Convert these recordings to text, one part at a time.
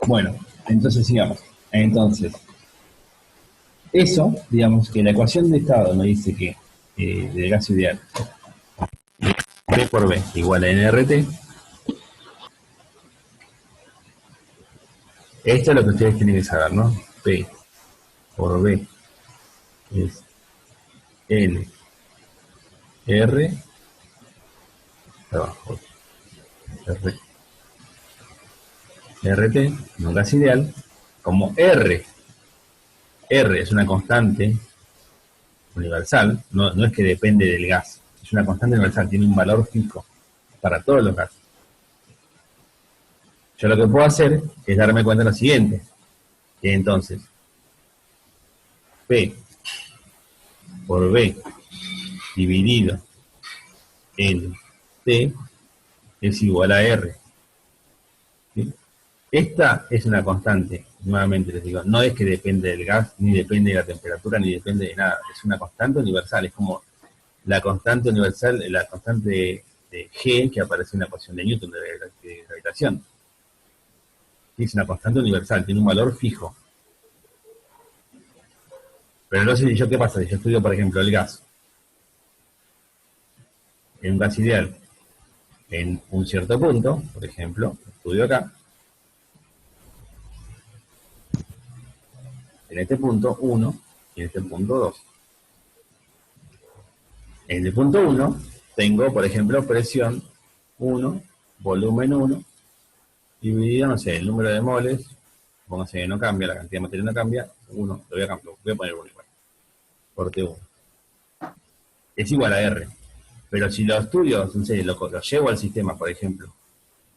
Bueno, entonces sigamos. Entonces, eso, digamos que la ecuación de estado nos dice que del gas ideal P por B igual a nRT. Esto es lo que ustedes tienen que saber, ¿no? P por B es N R abajo R RT, no gas ideal, como R es una constante universal, no es que depende del gas, es una constante universal, tiene un valor fijo para todos los gases. Yo lo que puedo hacer es darme cuenta de lo siguiente, que entonces P por B dividido en T es igual a R. ¿Sí? Esta es una constante, nuevamente les digo, no es que depende del gas, ni depende de la temperatura, ni depende de nada, es una constante universal, es como la constante universal, la constante de G que aparece en la ecuación de Newton de gravitación. Es una constante universal, tiene un valor fijo. Pero no sé, ¿yo qué pasa? Si yo estudio, por ejemplo, el gas, en un gas ideal, en un cierto punto, por ejemplo, estudio acá, en este punto 1 y en este punto 2. En el punto 1 tengo, por ejemplo, presión 1, volumen 1, dividido, no sé, el número de moles, póngase que no cambia, la cantidad de materia no cambia, 1, lo voy a poner 1 igual, por T1. Es igual a R. Pero si lo estudio, no sé, lo llevo al sistema, por ejemplo,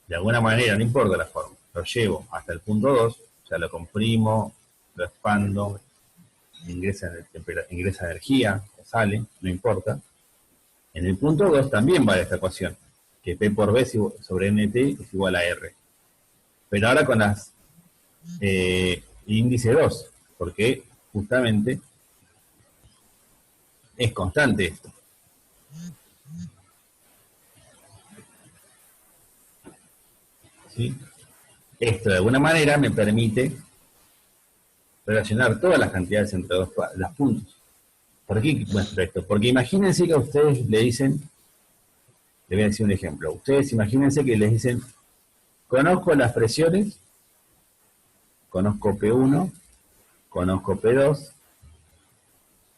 de alguna manera, no importa la forma, lo llevo hasta el punto 2, o sea, lo comprimo, lo expando, ingresa energía, o sale, no importa. En el punto 2 también vale esta ecuación, que P por B sobre NT es igual a R. Pero ahora con las índice 2, porque justamente es constante esto. ¿Sí? Esto de alguna manera me permite relacionar todas las cantidades entre los puntos. ¿Por qué muestro esto? Porque imagínense que a ustedes le dicen, les voy a decir un ejemplo, ustedes imagínense que les dicen, conozco las presiones, conozco P1, conozco P2,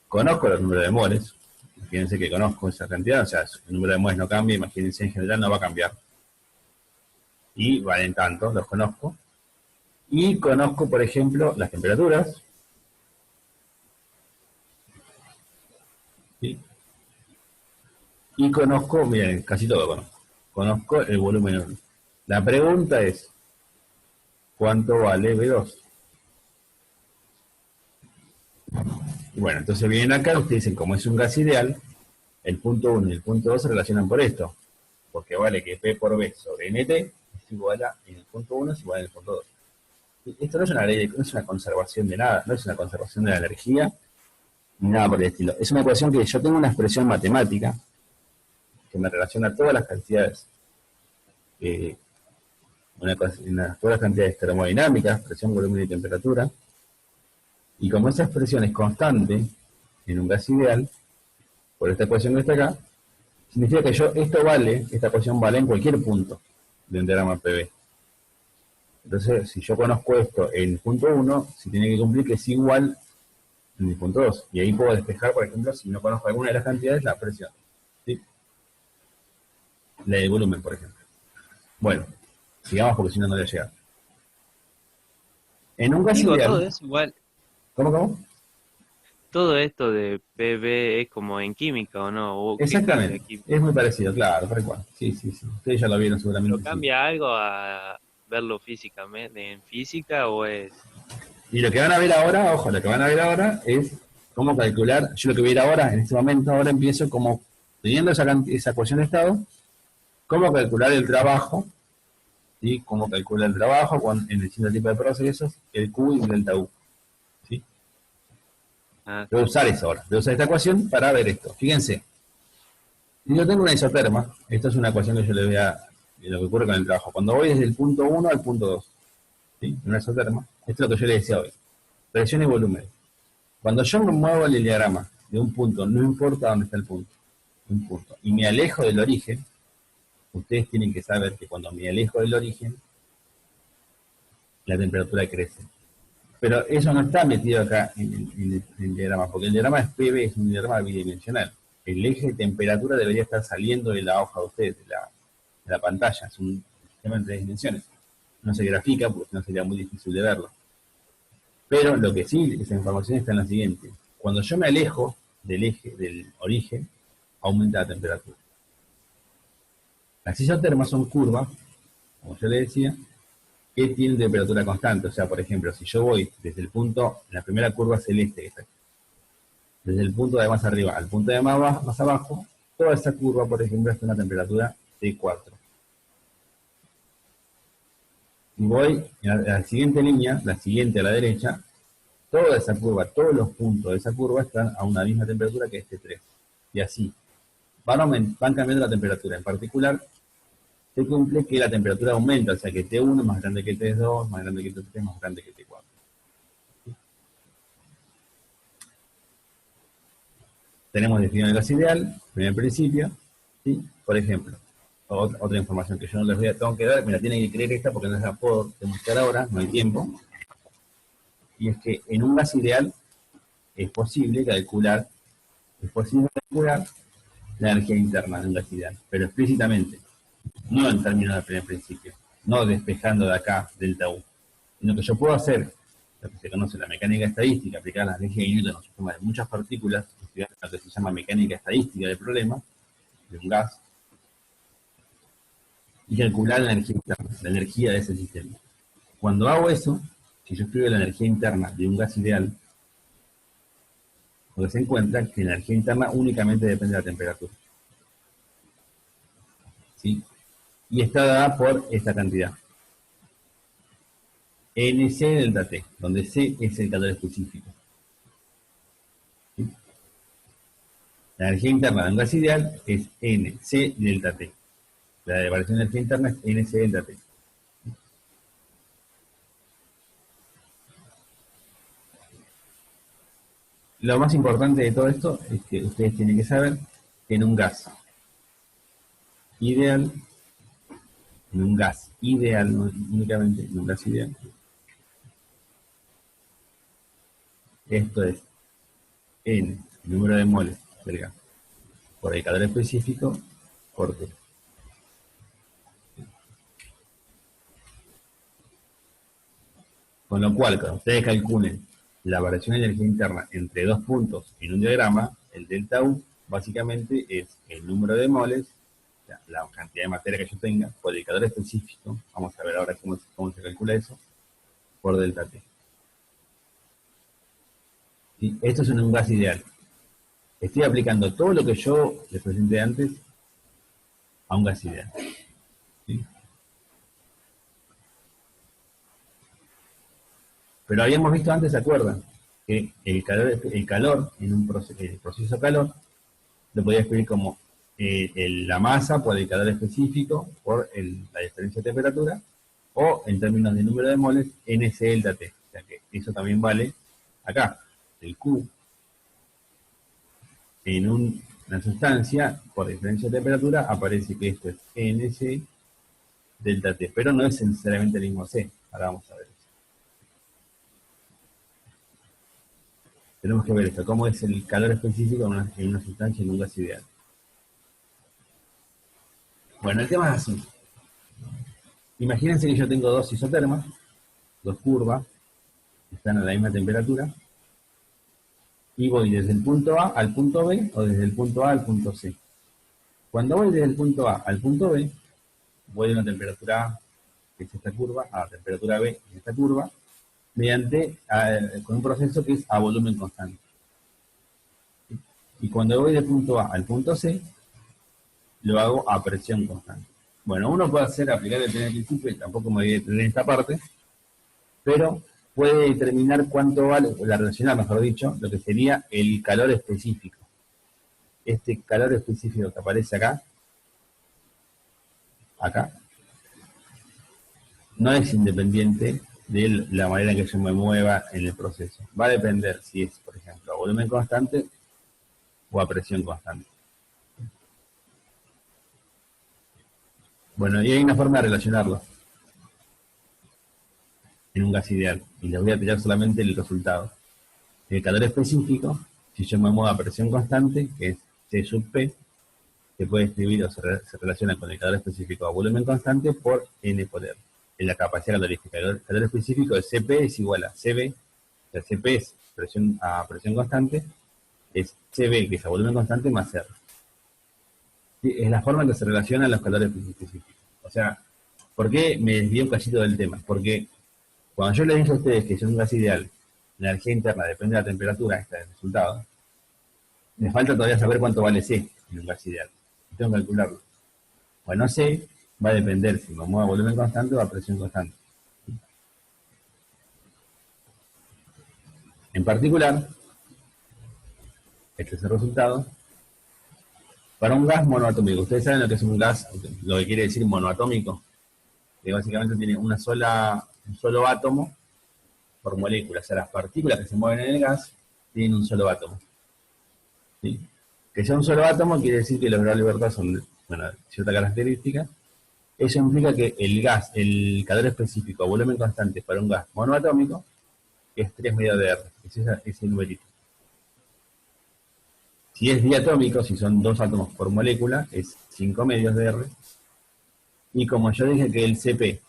conozco los números de moles, imagínense que conozco esa cantidad, o sea, el número de moles no cambia, imagínense en general no va a cambiar. Y valen tanto, los conozco. Y conozco, por ejemplo, las temperaturas. ¿Sí? Y conozco, miren, casi todo conozco. Conozco el volumen 1. La pregunta es, ¿cuánto vale B2? Y bueno, entonces vienen acá, ustedes dicen, como es un gas ideal, el punto 1 y el punto 2 se relacionan por esto. Porque vale que P por B sobre NT es igual a, en el punto 1 es igual en el punto 2. Esto no es una ley, no es una conservación de nada, no es una conservación de la energía, ni nada por el estilo. Es una ecuación que yo tengo una expresión matemática que me relaciona todas las cantidades, todas las cantidades termodinámicas, presión, volumen y temperatura, y como esa expresión es constante en un gas ideal, por esta ecuación que está acá, significa que esta ecuación vale en cualquier punto de un diagrama PV. Entonces, si yo conozco esto en el punto 1, si tiene que cumplir que es igual en el punto 2. Y ahí puedo despejar, por ejemplo, si no conozco alguna de las cantidades, la presión. ¿Sí? La de volumen, por ejemplo. Bueno, sigamos porque si no, no voy a llegar. En un gas Digo, todo ideal, es igual. ¿cómo? Todo esto de PV es como en química, ¿o no? ¿O qué cambia Exactamente, aquí? es muy parecido, claro, tal cual. Sí, sí, sí. Ustedes ya lo vieron ¿Pero seguramente, sí. cambia algo a verlo físicamente, en física o es...? Y lo que van a ver ahora, ojo, lo que van a ver ahora es cómo calcular. Yo lo que voy a ir ahora, en este momento, ahora empiezo como, teniendo esa ecuación de estado, cómo calcular el trabajo, ¿sí? Cómo calcular el trabajo en distintos tipos de procesos, el Q y el delta U. ¿Sí? Ah, Voy a sí. usar eso ahora. Voy a usar esta ecuación para ver esto. Fíjense, si yo tengo una isoterma, esta es una ecuación que yo le voy a, lo que ocurre con el trabajo. Cuando voy desde el punto 1 al punto 2, ¿sí? Una isoterma, esto es lo que yo le decía hoy. Presión y volumen. Cuando yo me muevo el diagrama de un punto, no importa dónde está el punto, un punto, y me alejo del origen, ustedes tienen que saber que cuando me alejo del origen, la temperatura crece. Pero eso no está metido acá en el diagrama, porque el diagrama es PV, es un diagrama bidimensional. El eje de temperatura debería estar saliendo de la hoja de ustedes, de la pantalla. Es un sistema en 3 dimensiones. No se grafica porque no sería muy difícil de verlo. Pero lo que sí, esa información está en la siguiente. Cuando yo me alejo del eje, del origen, aumenta la temperatura. Las isotermas son curvas, como yo le decía, que tienen temperatura constante. O sea, por ejemplo, si yo voy desde el punto, la primera curva celeste que está aquí, desde el punto de más arriba al punto de más abajo, toda esa curva, por ejemplo, está a una temperatura de 4. Y voy a la siguiente línea, la siguiente a la derecha, toda esa curva, todos los puntos de esa curva están a una misma temperatura que este 3. Y así, van cambiando la temperatura. En particular, se cumple que la temperatura aumenta, o sea que T1 es más grande que T2, más grande que T3, más grande que T4. Tenemos definido el gas ideal, primer principio, ¿sí? Por ejemplo, otra información que yo no les voy a tengo que dar, me la tienen que creer esta porque no la puedo demostrar ahora, no hay tiempo, y es que en un gas ideal es posible calcular la energía interna de un gas ideal, pero explícitamente, no en términos del primer principio, no despejando de acá delta U, sino que yo puedo hacer lo que se conoce la mecánica estadística, aplicar las leyes de Newton en un sistema de muchas partículas, lo que se llama mecánica estadística del problema, de un gas, y calcular la energía interna, la energía de ese sistema. Cuando hago eso, si yo escribo la energía interna de un gas ideal, lo que se encuentra es que la energía interna únicamente depende de la temperatura. ¿Sí? Y está dada por esta cantidad. Nc delta T, donde C es el calor específico. ¿Sí? La energía interna de un gas ideal es Nc delta T. La variación de energía interna es Nc delta T. Lo más importante de todo esto es que ustedes tienen que saber que en un gas ideal, no únicamente en un gas ideal, esto es N, el número de moles del gas, por el calor específico, por T. Con lo cual, cuando ustedes calculen la variación de energía interna entre dos puntos en un diagrama, el delta U básicamente es el número de moles, o sea, la cantidad de materia que yo tenga, por el calor específico, vamos a ver ahora cómo se calcula eso, por delta T. ¿Sí? Esto es en un gas ideal. Estoy aplicando todo lo que yo les presenté antes a un gas ideal. ¿Sí? Pero habíamos visto antes, ¿se acuerdan? Que el calor en un proceso, el proceso calor, lo podía escribir como la masa por el calor específico, por la diferencia de temperatura, o en términos de número de moles, Nc delta T. O sea que eso también vale acá. El Q en una sustancia, por diferencia de temperatura, aparece que esto es Nc delta T, pero no es necesariamente el mismo C. Ahora vamos a ver eso. Tenemos que ver esto, cómo es el calor específico en una sustancia en un gas ideal. Bueno, el tema es así. Imagínense que yo tengo dos isotermas, dos curvas, están a la misma temperatura, y voy desde el punto A al punto B o desde el punto A al punto C. Cuando voy desde el punto A al punto B, voy de una temperatura A, que es esta curva, a temperatura B, que es esta curva, con un proceso que es a volumen constante. Y cuando voy del punto A al punto C, lo hago a presión constante. Bueno, uno puede aplicar el primer principio, y tampoco me voy a detener en esta parte, pero puede determinar cuánto vale, o la relacionar, mejor dicho, lo que sería el calor específico. Este calor específico que aparece acá, no es independiente de la manera en que yo me mueva en el proceso. Va a depender si es, por ejemplo, a volumen constante o a presión constante. Bueno, y hay una forma de relacionarlo en un gas ideal, y les voy a tirar solamente el resultado. El calor específico, si yo me muevo a presión constante, que es C sub P, se puede escribir o se relaciona con el calor específico a volumen constante por N por R. En la capacidad calorífica. El calor específico de CP es igual a CB, o sea, CP es a presión constante, es CB, que es a volumen constante, más R. ¿Sí? Es la forma en que se relacionan los calores específicos. O sea, ¿por qué me desvié un cachito del tema? Porque cuando yo les dije a ustedes que es un gas ideal, la energía interna depende de la temperatura, este es el resultado, me falta todavía saber cuánto vale C en un gas ideal. Tengo que calcularlo. Bueno, C va a depender si me muevo a volumen constante o a presión constante. En particular, este es el resultado. Para un gas monoatómico, ¿ustedes saben lo que es un gas? Lo que quiere decir monoatómico, que básicamente tiene un solo átomo por molécula. O sea, las partículas que se mueven en el gas tienen un solo átomo. ¿Sí? Que sea un solo átomo quiere decir que los grados de libertad son, bueno, cierta característica. Eso implica que el calor específico a volumen constante para un gas monoatómico es 3 medios de R, es ese numerito. Si es diatómico, si son 2 átomos por molécula, es 5 medios de R. Y como yo dije que el CP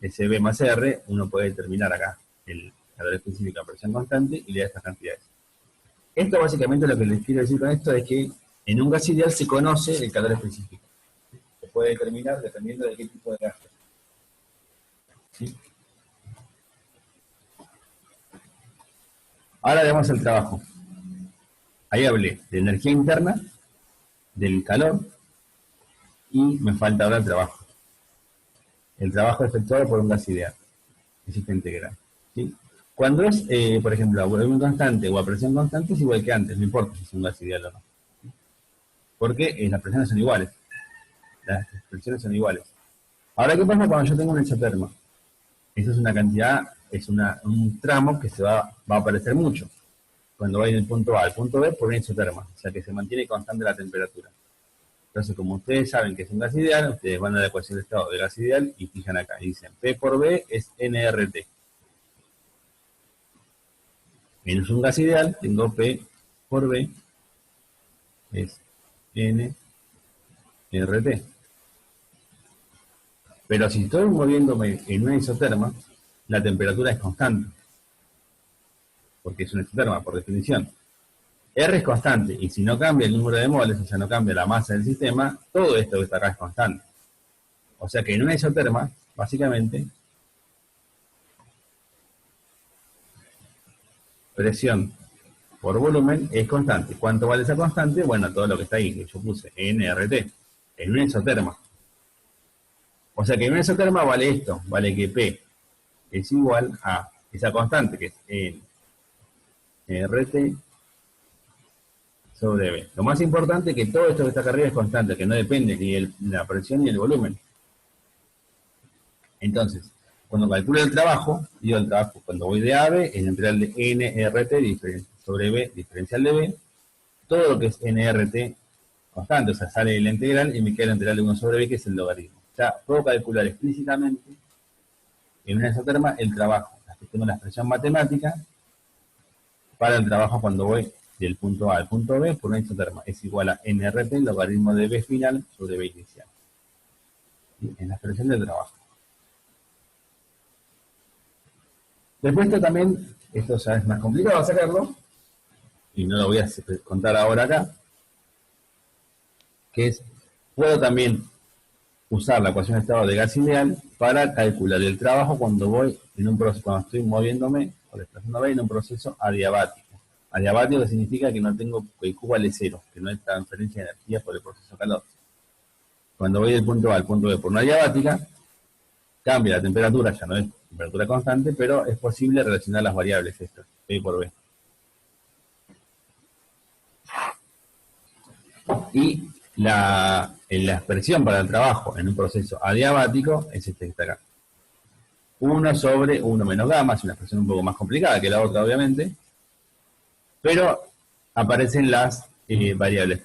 es CB más R, uno puede determinar acá el calor específico a presión constante y le da estas cantidades. Esto básicamente lo que les quiero decir con esto es que en un gas ideal se conoce el calor específico. Se puede determinar dependiendo de qué tipo de gas. ¿Sí? Ahora veamos el trabajo. Ahí hablé de energía interna, del calor, y me falta ahora el trabajo. El trabajo efectuado por un gas ideal, existe integral. ¿Sí? Cuando es, por ejemplo, a volumen constante o a presión constante, es igual que antes, no importa si es un gas ideal o no. Porque las presiones son iguales. Las presiones son iguales. Ahora, ¿qué pasa cuando yo tengo un exotermo? Eso es una cantidad, es un tramo que va a aparecer mucho. Cuando va del punto A al punto B por un exotermo, o sea que se mantiene constante la temperatura. Entonces, como ustedes saben que es un gas ideal, ustedes van a la ecuación de estado de gas ideal y fijan acá, y dicen P por B es nRT. Menos un gas ideal, tengo P por B es nRT. Pero si estoy moviéndome en una isoterma, la temperatura es constante, porque es una isoterma por definición. R es constante, y si no cambia el número de moles, o sea, no cambia la masa del sistema, todo esto que está acá es constante. O sea que en una isoterma, básicamente, presión por volumen es constante. ¿Cuánto vale esa constante? Bueno, todo lo que está ahí, que yo puse, nRT, en una isoterma. O sea que en una isoterma vale esto, vale que P es igual a esa constante, que es nRT sobre B. Lo más importante es que todo esto que está acá arriba es constante, que no depende ni de la presión ni del volumen. Entonces, cuando calculo el trabajo, digo el trabajo cuando voy de A a B, es la integral de nRT sobre B, diferencial de B, todo lo que es nRT constante, o sea, sale la integral y me queda la integral de 1 sobre B, que es el logaritmo. O sea, puedo calcular explícitamente en una isoterma el trabajo. Aquí tengo la expresión matemática para el trabajo cuando voy del punto A al punto B por una isoterma. Es igual a nRT, logaritmo de B final sobre B inicial. En la expresión del trabajo. Después esto también Esto ya es más complicado sacarlo, y no lo voy a contar ahora acá, que es, puedo también usar la ecuación de estado de gas ideal para calcular el trabajo cuando voy en un proceso, cuando estoy moviéndome o desplazándome en un proceso adiabático. Adiabático significa que no tengo, que el Q vale cero, que no hay transferencia de energía por el proceso calor. Cuando voy del punto A al punto B por una adiabática, cambia la temperatura, ya no es temperatura constante, pero es posible relacionar las variables estas, P por B. Y la expresión para el trabajo en un proceso adiabático es este que está acá. 1 sobre 1 menos gamma, es una expresión un poco más complicada que la otra, obviamente, pero aparecen las variables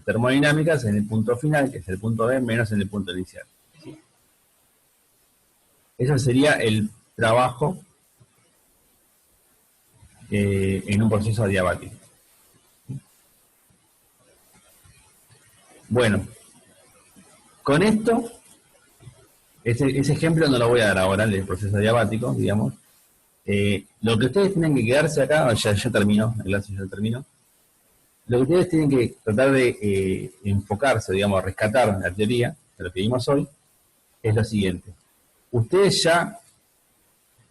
termodinámicas en el punto final, que es el punto B, menos en el punto inicial. ¿Sí? Eso sería el trabajo en un proceso adiabático. Bueno, con esto, ese ejemplo no lo voy a dar ahora, el proceso adiabático, digamos. Lo que ustedes tienen que quedarse acá, ya terminó, el clase ya terminó. Lo que ustedes tienen que tratar de enfocarse, digamos, rescatar la teoría de lo que vimos hoy, es lo siguiente. Ustedes ya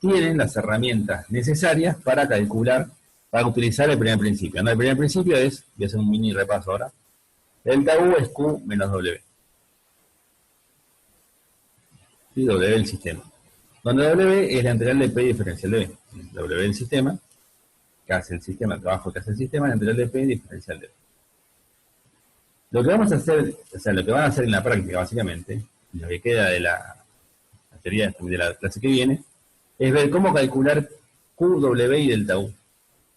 tienen las herramientas necesarias para calcular, para utilizar el primer principio. ¿No? El primer principio es, voy a hacer un mini repaso ahora, delta U es Q menos W. Y W del sistema. Donde W es la integral de P diferencial de B. W del sistema, que hace el sistema, el trabajo que hace el sistema, la integral de P diferencial de B. Lo que vamos a hacer, o sea, lo que van a hacer en la práctica, básicamente, lo que queda de la teoría de la clase que viene, es ver cómo calcular Q, W y delta U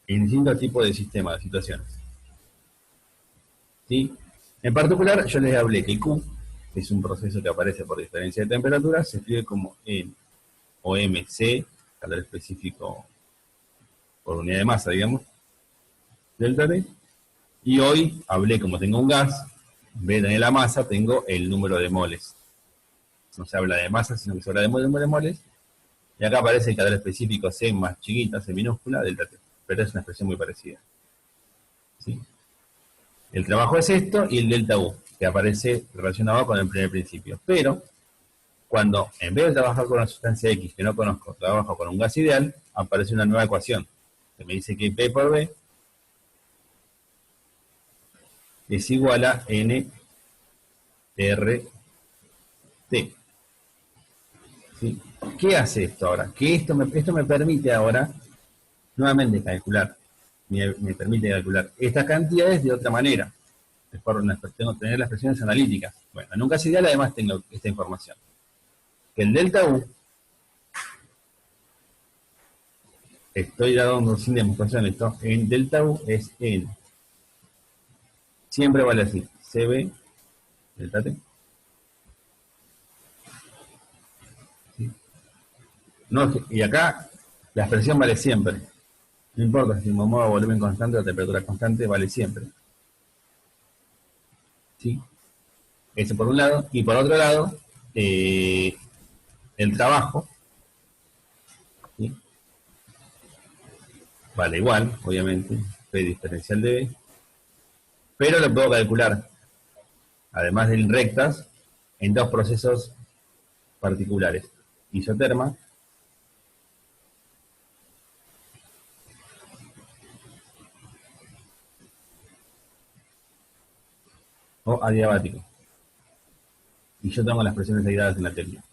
en distintos tipos de sistemas, de situaciones. ¿Sí? En particular, yo les hablé que Q, que es un proceso que aparece por diferencia de temperatura, se escribe como M o MC, calor específico por unidad de masa, digamos, delta T. Y hoy hablé, como tengo un gas, en vez de tener la masa, tengo el número de moles. No se habla de masa, sino que se habla de número de moles. Y acá aparece el calor específico C más chiquita, C minúscula, delta T. Pero es una expresión muy parecida. ¿Sí? El trabajo es esto y el delta U, que aparece relacionado con el primer principio. Pero, cuando en vez de trabajar con una sustancia X que no conozco, trabajo con un gas ideal, aparece una nueva ecuación, que me dice que P por B es igual a N R T. ¿Sí? ¿Qué hace esto ahora? Que esto me permite ahora nuevamente calcular, me permite calcular estas cantidades de otra manera. Tengo que tener las expresiones analíticas. Bueno, en un caso ideal además tengo esta información. Que el delta U, estoy dando sin demostración esto, en delta U es N. Siempre vale así, CB, delta T. ¿Sí? No, y acá la expresión vale siempre. No importa si me muevo a volumen constante o a temperatura constante, vale siempre. ¿Sí? Eso por un lado. Y por otro lado, el trabajo, ¿sí? Vale igual, obviamente, P diferencial de B. Pero lo puedo calcular, además de en rectas, en dos procesos particulares. Isoterma o adiabático. Y yo tengo las presiones aisladas en la teoría.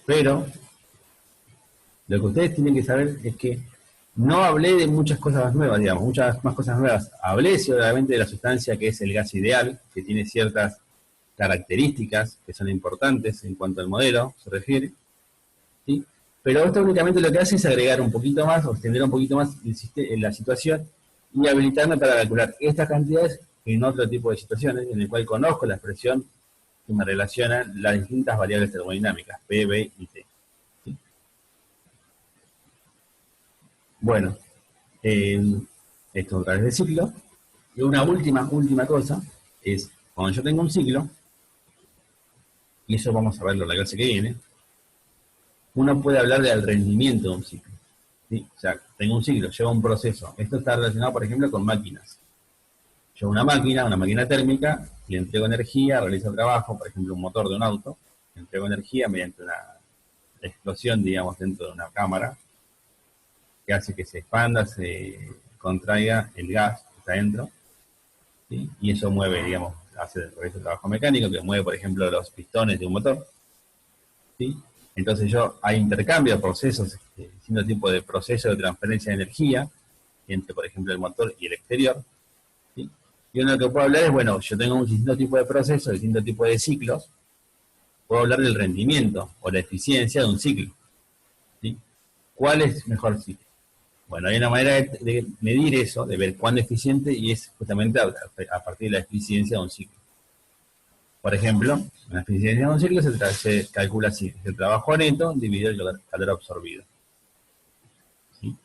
Pero lo que ustedes tienen que saber es que no hablé de muchas cosas más nuevas, digamos, muchas más cosas nuevas. Hablé obviamente de la sustancia que es el gas ideal, que tiene ciertas características que son importantes en cuanto al modelo se refiere, ¿sí? Pero esto únicamente lo que hace es agregar un poquito más, o extender un poquito más la situación y habilitarme para calcular estas cantidades en otro tipo de situaciones, en el cual conozco la expresión que me relaciona las distintas variables termodinámicas, P, B y T. ¿Sí? Bueno, esto otra vez de ciclo. Y una última cosa es, Cuando yo tengo un ciclo, y eso vamos a verlo en la clase que viene, uno puede hablar del rendimiento de un ciclo. ¿Sí? O sea, tengo un ciclo, lleva un proceso. Esto está relacionado, por ejemplo, con máquinas. Yo una máquina térmica, le entrego energía, realizo trabajo, por ejemplo, un motor de un auto, le entrego energía mediante una explosión, digamos, dentro de una cámara, que hace que se expanda, se contraiga el gas que está dentro, ¿sí? Y eso mueve, digamos, realiza trabajo mecánico, que mueve, por ejemplo, los pistones de un motor, ¿sí? Entonces hay intercambio de procesos, distintos tipos de procesos de transferencia de energía entre, por ejemplo, el motor y el exterior, ¿sí? Y uno lo que puedo hablar es, bueno, yo tengo un distinto tipo de procesos, distinto tipo de ciclos, puedo hablar del rendimiento o la eficiencia de un ciclo, ¿sí? ¿Cuál es mejor ciclo? Bueno, hay una manera de medir eso, de ver cuán eficiente, y es justamente a partir de la eficiencia de un ciclo. Por ejemplo, la eficiencia de un ciclo se calcula así: el trabajo neto dividido el calor absorbido. ¿Sí?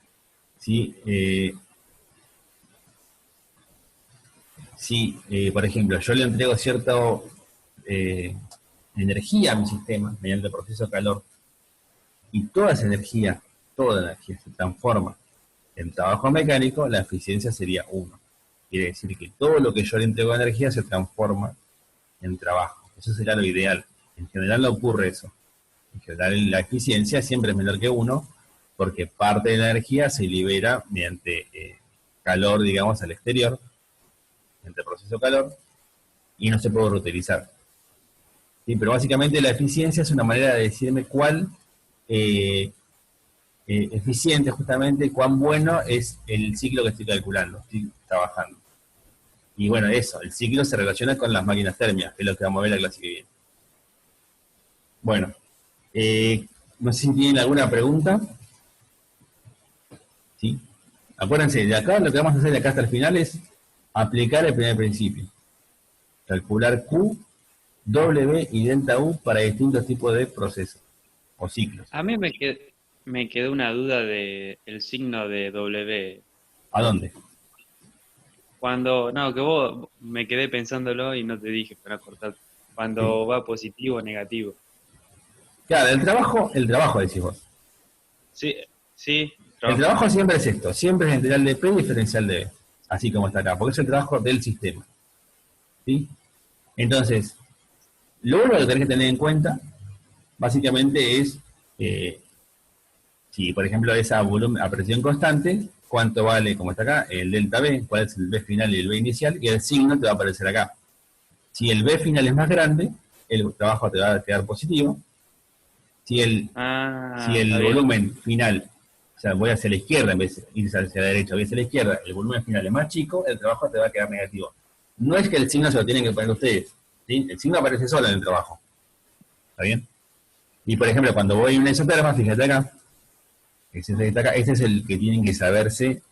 Si, por ejemplo, yo le entrego cierta energía a mi sistema mediante el proceso de calor, y toda energía se transforma en trabajo mecánico, la eficiencia sería 1. Quiere decir que todo lo que yo le entrego de energía se transforma en trabajo. Eso sería lo ideal. En general no ocurre eso. En general la eficiencia siempre es menor que 1, porque parte de la energía se libera mediante calor, digamos, al exterior, mediante el proceso de calor, y no se puede reutilizar. ¿Sí? Pero básicamente la eficiencia es una manera de decirme cuál eficiente, justamente, cuán bueno es el ciclo que estoy calculando, estoy trabajando. Y bueno, eso, el ciclo se relaciona con las máquinas térmicas, que es lo que vamos a ver en la clase que viene. Bueno, no sé si tienen alguna pregunta. ¿Sí? Acuérdense, de acá lo que vamos a hacer de acá hasta el final es aplicar el primer principio. Calcular Q, W y delta U para distintos tipos de procesos o ciclos. A mí me quedó una duda de el signo de W. ¿A dónde? Que vos me quedé pensándolo y no te dije para cortar. Cuando va positivo o negativo. Claro, el trabajo decís vos. Sí, sí. El trabajo siempre es esto, siempre es integral de P y diferencial de B, así como está acá, porque es el trabajo del sistema. ¿Sí? Entonces, lo único que tenés que tener en cuenta, básicamente es, si por ejemplo es a presión constante, cuánto vale, como está acá, el delta B, cuál es el B final y el B inicial, y el signo te va a aparecer acá. Si el B final es más grande, el trabajo te va a quedar positivo. Si el volumen final, o sea, voy hacia la izquierda en vez de ir hacia la derecha, voy hacia la izquierda, el volumen final es más chico, el trabajo te va a quedar negativo. No es que el signo se lo tienen que poner ustedes, ¿sí? El signo aparece solo en el trabajo. ¿Está bien? Y por ejemplo, cuando voy a una isoterma, fíjate acá, este es el que tienen que saberse,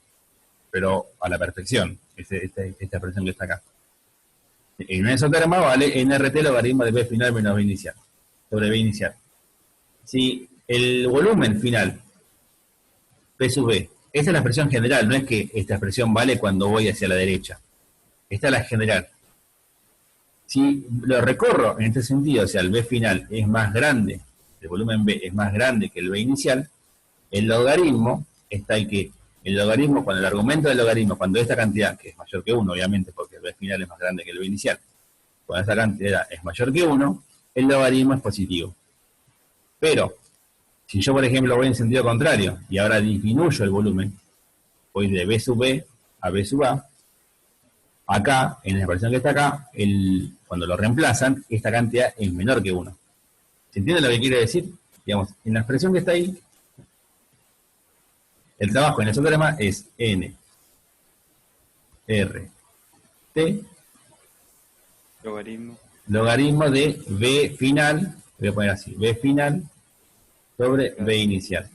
pero a la perfección, esta expresión que está acá. En una isoterma vale NRT logaritmo de B final menos B inicial, sobre B inicial. Si el volumen final, P sub B, esta es la expresión general, no es que esta expresión vale cuando voy hacia la derecha. Esta es la general. Si lo recorro en este sentido, o sea, el B final es más grande, el volumen B es más grande que el B inicial, el logaritmo está en que el logaritmo, cuando el argumento del logaritmo, cuando esta cantidad, que es mayor que 1, obviamente, porque el B final es más grande que el B inicial, cuando esta cantidad es mayor que 1, el logaritmo es positivo. Pero, si yo, por ejemplo, voy en sentido contrario y ahora disminuyo el volumen, voy de B sub B a B sub A, acá, en la expresión que está acá, cuando lo reemplazan, esta cantidad es menor que 1. ¿Se entiende lo que quiere decir? Digamos, en la expresión que está ahí, el trabajo en el isoterma es N, R, T, logaritmo de B final, voy a poner así, B final sobre B inicial.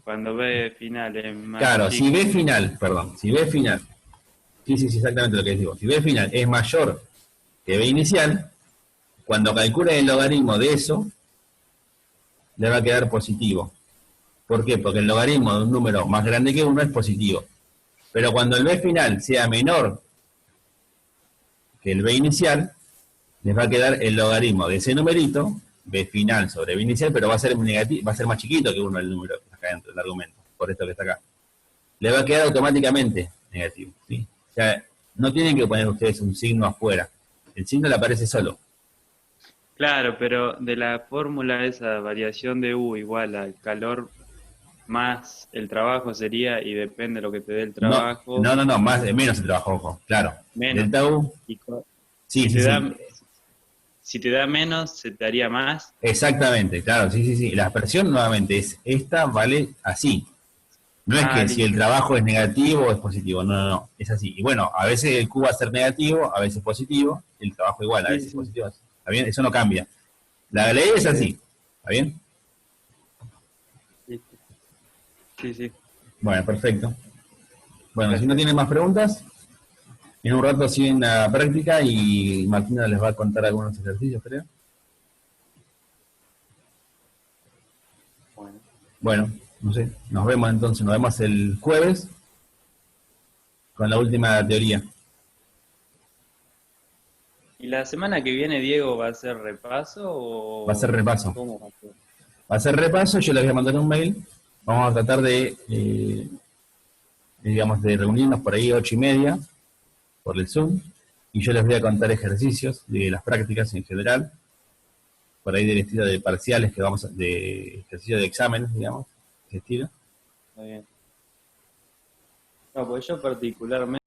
Cuando B final es más claro, chico. si B final, sí, exactamente lo que digo, si B final es mayor que B inicial, cuando calcule el logaritmo de eso, le va a quedar positivo. ¿Por qué? Porque el logaritmo de un número más grande que 1 es positivo. Pero cuando el B final sea menor que el b inicial, les va a quedar el logaritmo de ese numerito, b final sobre b inicial, pero va a ser negativo, va a ser más chiquito que 1 el número acá dentro, el argumento, por esto que está acá. Le va a quedar automáticamente negativo, ¿sí? O sea, no tienen que poner ustedes un signo afuera. El signo le aparece solo. Claro, pero de la fórmula esa variación de U igual al calor más el trabajo sería, y depende de lo que te dé el trabajo. No, menos el trabajo, ojo, claro. Menos. Delta U. Sí. Si te da menos, se te haría más. Exactamente, claro, sí. La expresión nuevamente es, esta vale así. No es que si el trabajo es negativo o es positivo, no, es así. Y bueno, a veces el Q va a ser negativo, a veces positivo, el trabajo igual, a veces positivo. ¿Está bien? Eso no cambia. La ley es así, ¿está bien? Sí. Bueno, perfecto. Bueno, si no tienen más preguntas, en un rato siguen la práctica y Martina les va a contar algunos ejercicios, creo. Bueno, no sé, nos vemos entonces, nos vemos el jueves con la última teoría. ¿Y la semana que viene, Diego, va a ser repaso o...? Va a ser repaso. ¿Cómo va a ser? Va a ser repaso, yo les voy a mandar un mail. Vamos a tratar de, digamos, de reunirnos por ahí 8:30 por el Zoom. Y yo les voy a contar ejercicios de las prácticas en general. Por ahí del estilo de parciales que vamos de ejercicio de exámenes, digamos, ese estilo. Está bien. No, pues yo particularmente